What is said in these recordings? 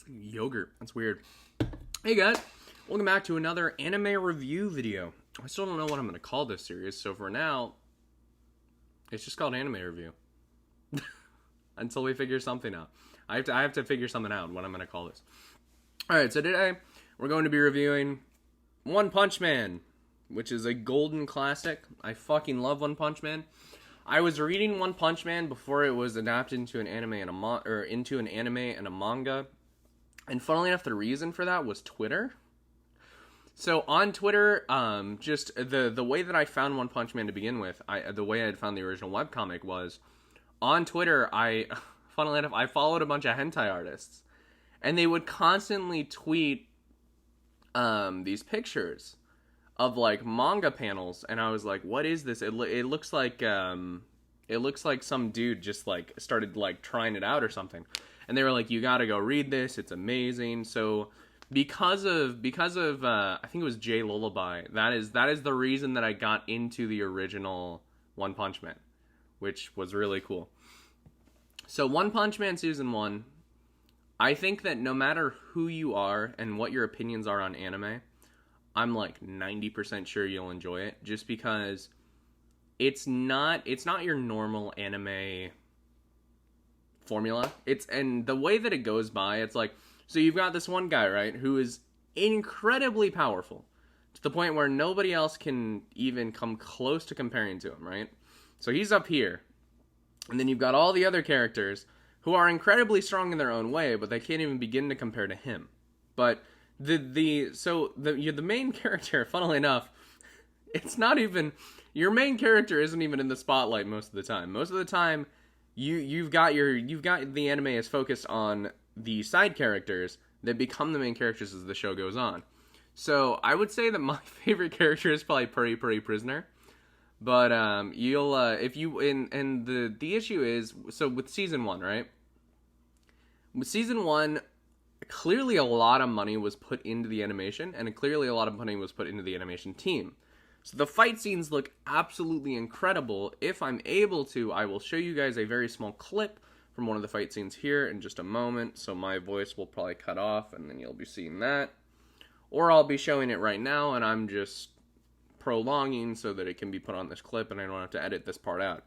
Yogurt. That's weird. Hey guys, welcome back to another anime review video. I still don't know what I'm going to call this series, so for now, it's just called Anime Review. Until we figure something out. I have to figure something out what I'm going to call this. Alright, so today, we're going to be reviewing One Punch Man, which is a golden classic. I fucking love One Punch Man. I was reading One Punch Man before it was adapted into an anime and a manga. And funnily enough, the reason for that was Twitter. So on Twitter, just the way that I found One Punch Man to begin with, the way I had found the original webcomic was on Twitter. Funnily enough, I followed a bunch of hentai artists, and they would constantly tweet these pictures of like manga panels, and I was like, "What is this?" It looks like some dude just like started like trying it out or something. And they were like, "You gotta go read this. It's amazing." So because of I think it was Jay Lullaby. That is the reason that I got into the original One Punch Man, which was really cool. So One Punch Man Season 1, I think that no matter who you are and what your opinions are on anime, I'm like 90% sure you'll enjoy it, just because it's not your normal anime formula. And the way that it goes by, it's like, so you've got this one guy, right, who is incredibly powerful to the point where nobody else can even come close to comparing to him, right? So he's up here, and then you've got all the other characters who are incredibly strong in their own way, but they can't even begin to compare to him. But the main character, funnily enough, it's not even, your main character isn't even in the spotlight most of the time. Most of the time, You've got the anime is focused on the side characters that become the main characters as the show goes on. So I would say that my favorite character is probably Puri Prisoner. But the issue is, so with season 1, right? With season 1, clearly a lot of money was put into the animation, and clearly a lot of money was put into the animation team. So the fight scenes look absolutely incredible. If I'm able to, I will show you guys a very small clip from one of the fight scenes here in just a moment. So my voice will probably cut off, and then you'll be seeing that. Or I'll be showing it right now, and I'm just prolonging so that it can be put on this clip, and I don't have to edit this part out.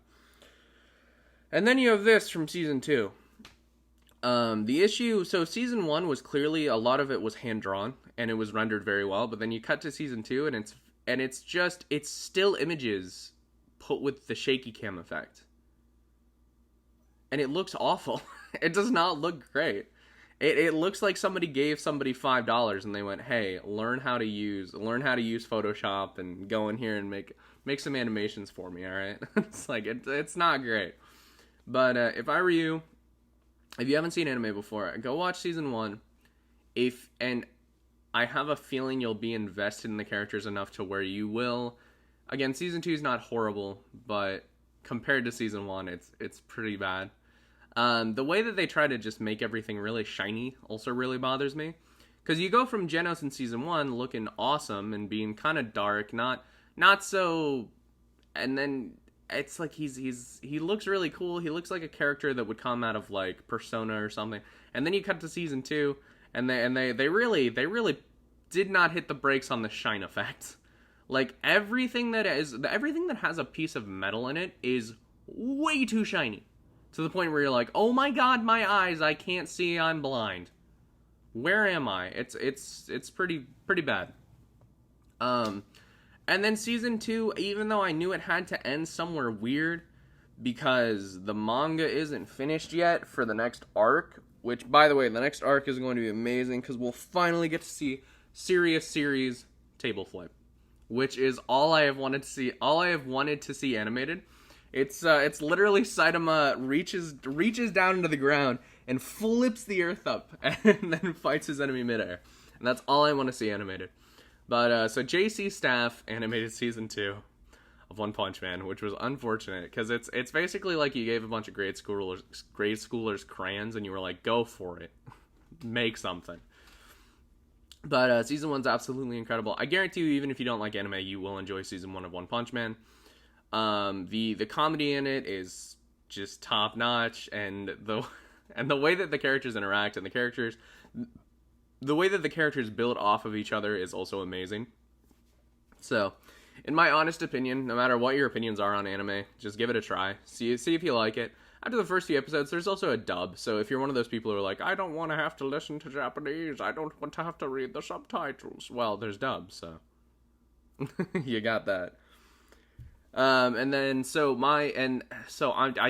And then you have this from Season 2. The issue, so Season 1 was clearly, a lot of it was hand-drawn, and it was rendered very well, but then you cut to Season 2, and it's still images put with the shaky cam effect. And it looks awful. It does not look great. It looks like somebody gave somebody $5 and they went, "Hey, learn how to use Photoshop and go in here and make some animations for me, alright?" It's like, it's not great. But if I were you, if you haven't seen anime before, go watch Season 1. And I have a feeling you'll be invested in the characters enough to where you will. Again, Season 2 is not horrible, but compared to Season 1, it's pretty bad. The way that they try to just make everything really shiny also really bothers me. Because you go from Janos in Season 1 looking awesome and being kind of dark, not so... And then it's like he looks really cool. He looks like a character that would come out of like Persona or something. And then you cut to Season 2... And they really did not hit the brakes on the shine effect. Like everything that has a piece of metal in it is way too shiny, to the point where you're like, "Oh my god, my eyes! I can't see. I'm blind. Where am I?" It's pretty bad. And then Season 2, even though I knew it had to end somewhere weird, because the manga isn't finished yet for the next arc. Which, by the way, the next arc is going to be amazing, because we'll finally get to see Serious Series Table Flip, which is all I have wanted to see animated. It's literally Saitama reaches down into the ground and flips the earth up and then fights his enemy midair. And that's all I want to see animated. But, so JC Staff animated Season 2 of One Punch Man, which was unfortunate, because it's basically like you gave a bunch of grade schoolers crayons and you were like, "Go for it, make something." But Season 1's absolutely incredible. I guarantee you, even if you don't like anime, you will enjoy Season 1 of One Punch Man. The comedy in it is just top notch, and the way that the characters interact, and the the way that the characters build off of each other is also amazing. So, in my honest opinion, no matter what your opinions are on anime, just give it a try. See if you like it. After the first few episodes, there's also a dub. So if you're one of those people who are like, I don't want to have to listen to Japanese, I don't want to have to read the subtitles. Well, there's dubs, so you got that. And then I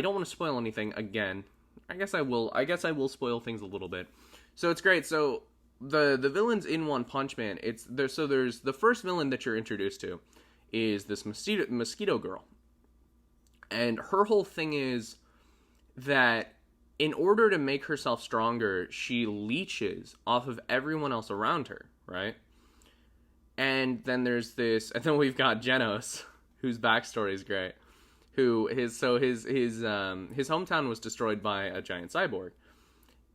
don't want to spoil anything again. I guess I will spoil things a little bit. So it's great. So the villains in One Punch Man, there's the first villain that you're introduced to is this mosquito girl. And her whole thing is that in order to make herself stronger, she leeches off of everyone else around her, right? And then we've got Janos, whose backstory is great. His hometown was destroyed by a giant cyborg.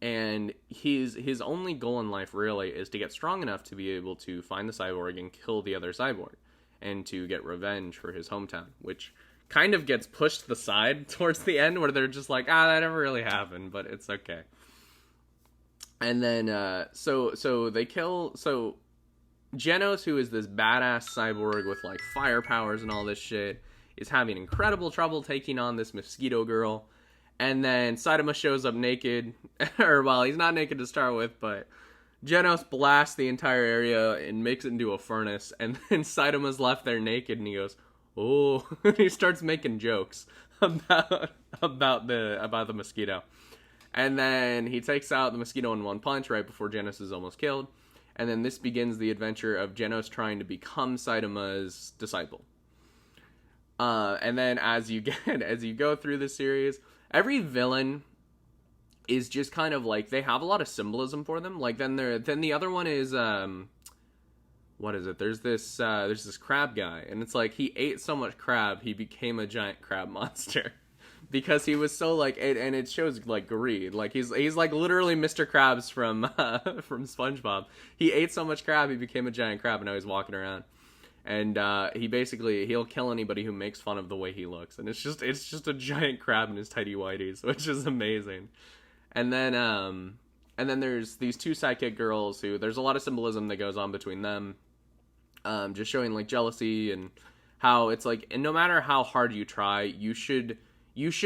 And his only goal in life really is to get strong enough to be able to find the cyborg and kill the other cyborg and to get revenge for his hometown, which kind of gets pushed to the side towards the end where they're just like, that never really happened, but it's okay. And then Janos, who is this badass cyborg with like fire powers and all this shit, is having incredible trouble taking on this mosquito girl. And then Saitama shows up naked, he's not naked to start with, but Janos blasts the entire area and makes it into a furnace, and then Saitama's left there naked, and he goes, oh, he starts making jokes about the mosquito. And then he takes out the mosquito in one punch right before Janos is almost killed. And then this begins the adventure of Janos trying to become Saitama's disciple. And then as you go through the series, every villain is just kind of like, they have a lot of symbolism for them. Like then the other one is what is it? There's this crab guy, and it's like he ate so much crab he became a giant crab monster. Because he was so like, and it shows like greed. Like he's like literally Mr. Krabs from SpongeBob. He ate so much crab he became a giant crab, and now he's walking around. And he'll kill anybody who makes fun of the way he looks. And it's just a giant crab in his tidy whities, which is amazing. And then there's these two sidekick girls who there's a lot of symbolism that goes on between them, just showing like jealousy and how it's like, and no matter how hard you try, you should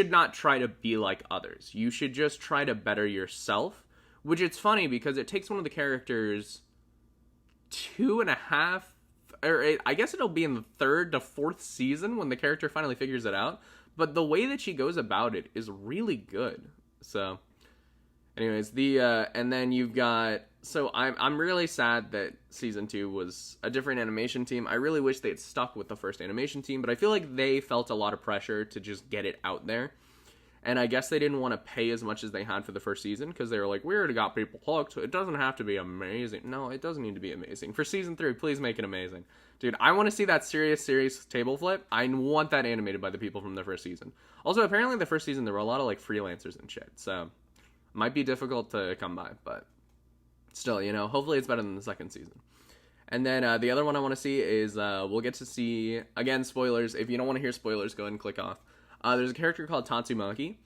not try to be like others. You should just try to better yourself. Which it's funny because it takes one of the characters 2.5, I guess it'll be in the 3rd to 4th season when the character finally figures it out. But the way that she goes about it is really good. So, anyways, and then you've got, so I'm really sad that season 2 was a different animation team. I really wish they'd stuck with the first animation team, but I feel like they felt a lot of pressure to just get it out there. And I guess they didn't want to pay as much as they had for the first season, because they were like, we already got people hooked, so it doesn't have to be amazing. No, it doesn't need to be amazing. For season 3, please make it amazing. Dude, I want to see that serious series table flip. I want that animated by the people from the first season. Also, apparently the first season, there were a lot of like freelancers and shit, so might be difficult to come by, but still, hopefully it's better than the second season. And then the other one I want to see is, we'll get to see, again, spoilers. If you don't want to hear spoilers, go ahead and click off. There's a character called Tatsumaki,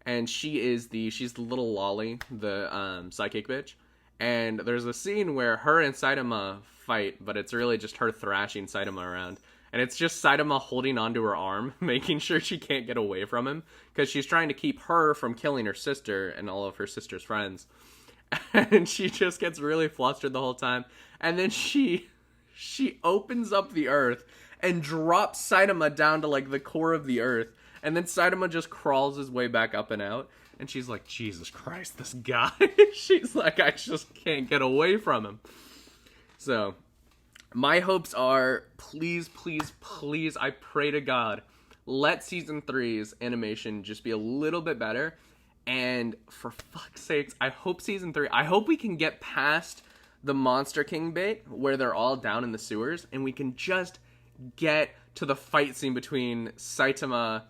and she's the little lolly, the psychic bitch. And there's a scene where her and Saitama fight, but it's really just her thrashing Saitama around. And it's just Saitama holding onto her arm, making sure she can't get away from him, because she's trying to keep her from killing her sister and all of her sister's friends. And she just gets really flustered the whole time. And then she opens up the earth and drops Saitama down to like the core of the earth. And then Saitama just crawls his way back up and out. And she's like, Jesus Christ, this guy. She's like, I just can't get away from him. So, my hopes are, please, please, please, I pray to God, let Season 3's animation just be a little bit better. And for fuck's sakes, I hope Season 3, I hope we can get past the Monster King bit where they're all down in the sewers. And we can just get to the fight scene between Saitama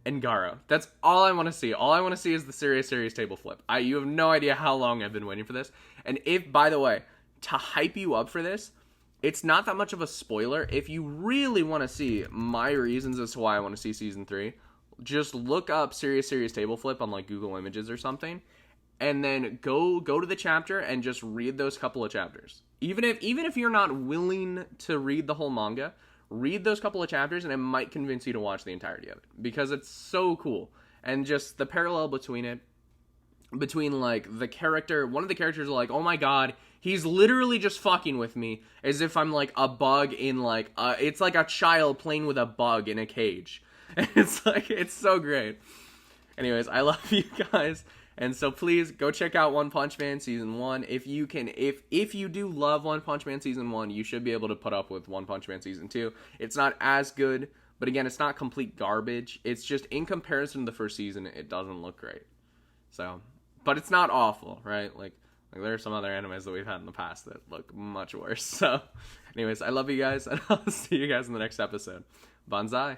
and Gaara. That's all I want to see. All I want to see is the serious table flip. You have no idea how long I've been waiting for this. And if, by the way, to hype you up for this, it's not that much of a spoiler. If you really want to see my reasons as to why I want to see Season 3, just look up serious table flip on like Google Images or something. and then go to the chapter and just read those couple of chapters. Even if you're not willing to read the whole manga, read those couple of chapters and it might convince you to watch the entirety of it, because it's so cool. And just the parallel between like the character, one of the characters are like, oh my god, he's literally just fucking with me, as if I'm like a bug in like it's like a child playing with a bug in a cage. And it's like, it's so great. Anyways, I love you guys. And so please go check out One Punch Man Season 1. If you can, if you do love One Punch Man Season 1, you should be able to put up with One Punch Man Season 2. It's not as good, but again, it's not complete garbage. It's just, in comparison to the first season, it doesn't look great. So, but it's not awful, right? Like there are some other animes that we've had in the past that look much worse. So, anyways, I love you guys, and I'll see you guys in the next episode. Banzai!